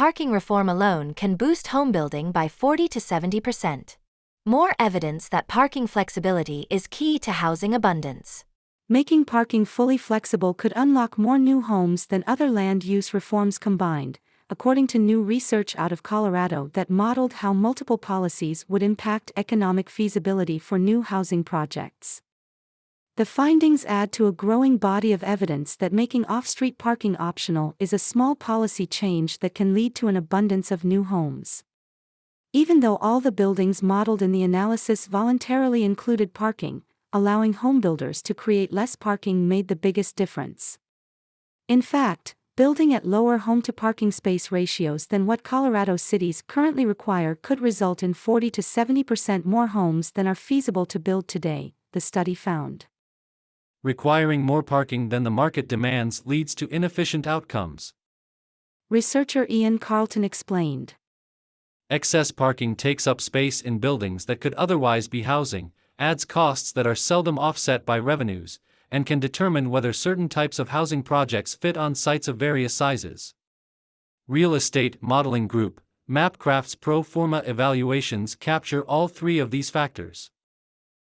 parking reform alone can boost homebuilding by 40 to 70%. More evidence that parking flexibility is key to housing abundance. Making parking fully flexible could unlock more new homes than other land use reforms combined, according to new research out of Colorado that modeled how multiple policies would impact economic feasibility for new housing projects. The findings add to a growing body of evidence that making off-street parking optional is a small policy change that can lead to an abundance of new homes. Even though all the buildings modeled in the analysis voluntarily included parking, allowing homebuilders to create less parking made the biggest difference. In fact, building at lower home-to-parking space ratios than what Colorado cities currently require could result in 40 to 70% more homes than are feasible to build today, the study found. Requiring more parking than the market demands leads to inefficient outcomes. Researcher Ian Carlton explained. Excess parking takes up space in buildings that could otherwise be housing, adds costs that are seldom offset by revenues, and can determine whether certain types of housing projects fit on sites of various sizes. Real Estate Modeling Group, Mapcraft's pro forma evaluations capture all three of these factors.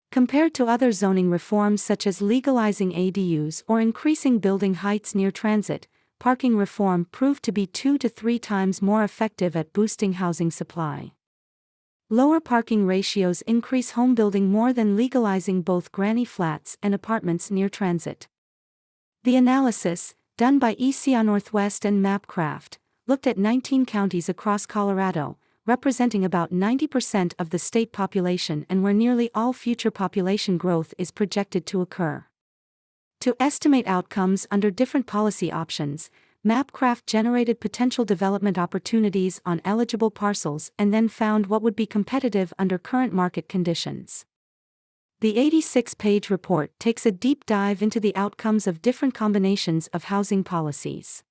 Compared to other zoning reforms such as legalizing ADUs or increasing building heights near transit, parking reform proved to be 2 to 3 times more effective at boosting housing supply. Lower parking ratios increase home building more than legalizing both granny flats and apartments near transit. The analysis, done by ECA Northwest and Mapcraft, looked at 19 counties across Colorado, representing about 90% of the state population and where nearly all future population growth is projected to occur. To estimate outcomes under different policy options, Mapcraft generated potential development opportunities on eligible parcels and then found what would be competitive under current market conditions. The 86-page report takes a deep dive into the outcomes of different combinations of housing policies.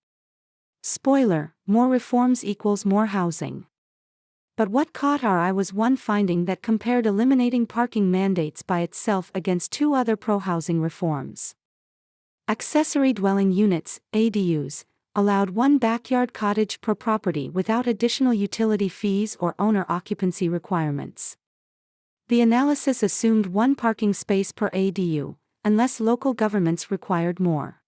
Spoiler: more reforms equals more housing. But what caught our eye was one finding that compared eliminating parking mandates by itself against 2 other pro-housing reforms. Accessory dwelling units, ADUs, allowed 1 backyard cottage per property without additional utility fees or owner occupancy requirements. The analysis assumed 1 parking space per ADU, unless local governments required more.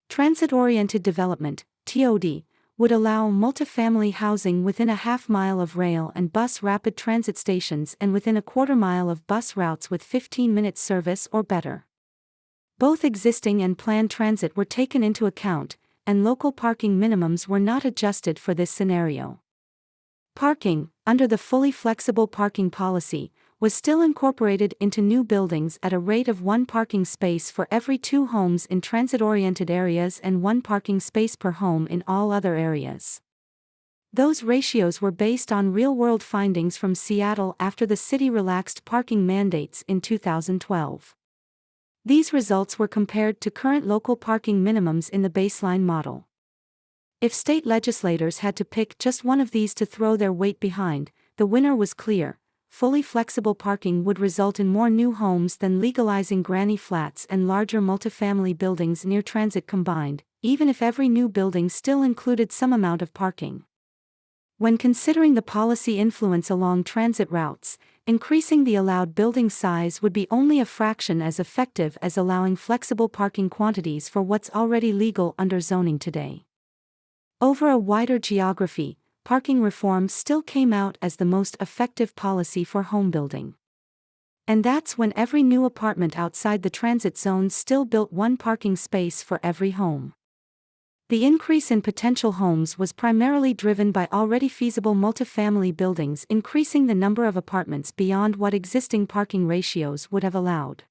Transit-oriented development, TOD, would allow multifamily housing within a half-mile of rail and bus rapid transit stations and within a quarter-mile of bus routes with 15-minute service or better. Both existing and planned transit were taken into account, and local parking minimums were not adjusted for this scenario. Parking, under the fully flexible parking policy, was still incorporated into new buildings at a rate of 1 parking space for every 2 homes in transit-oriented areas and 1 parking space per home in all other areas. Those ratios were based on real-world findings from Seattle after the city relaxed parking mandates in 2012. These results were compared to current local parking minimums in the baseline model. If state legislators had to pick just one of these to throw their weight behind, the winner was clear: fully flexible parking would result in more new homes than legalizing granny flats and larger multifamily buildings near transit combined, even if every new building still included some amount of parking. When considering the policy influence along transit routes, increasing the allowed building size would be only a fraction as effective as allowing flexible parking quantities for what's already legal under zoning today. Over a wider geography, parking reform still came out as the most effective policy for homebuilding. And that's when every new apartment outside the transit zone still built 1 parking space for every home. The increase in potential homes was primarily driven by already feasible multifamily buildings increasing the number of apartments beyond what existing parking ratios would have allowed.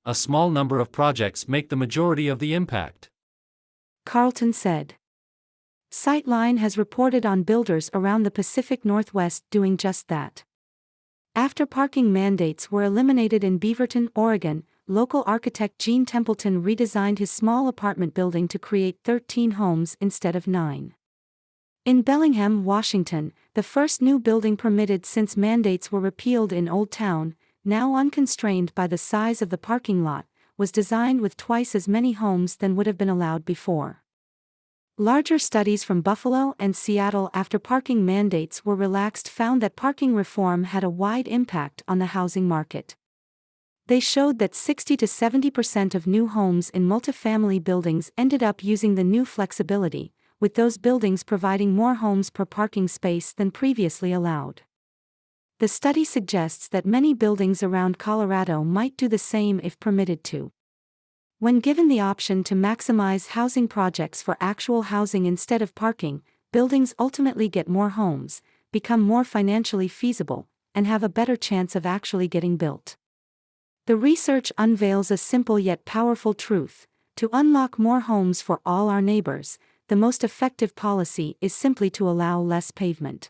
A small number of projects make the majority of the impact, Carlton said. Sightline has reported on builders around the Pacific Northwest doing just that. After parking mandates were eliminated in Beaverton, Oregon, local architect Gene Templeton redesigned his small apartment building to create 13 homes instead of 9. In Bellingham, Washington, the first new building permitted since mandates were repealed in Old Town, now unconstrained by the size of the parking lot, was designed with twice as many homes than would have been allowed before. Larger studies from Buffalo and Seattle after parking mandates were relaxed found that parking reform had a wide impact on the housing market. They showed that 60 to 70% of new homes in multifamily buildings ended up using the new flexibility, with those buildings providing more homes per parking space than previously allowed. The study suggests that many buildings around Colorado might do the same if permitted to. When given the option to maximize housing projects for actual housing instead of parking, buildings ultimately get more homes, become more financially feasible, and have a better chance of actually getting built. The research unveils a simple yet powerful truth: to unlock more homes for all our neighbors, the most effective policy is simply to allow less pavement.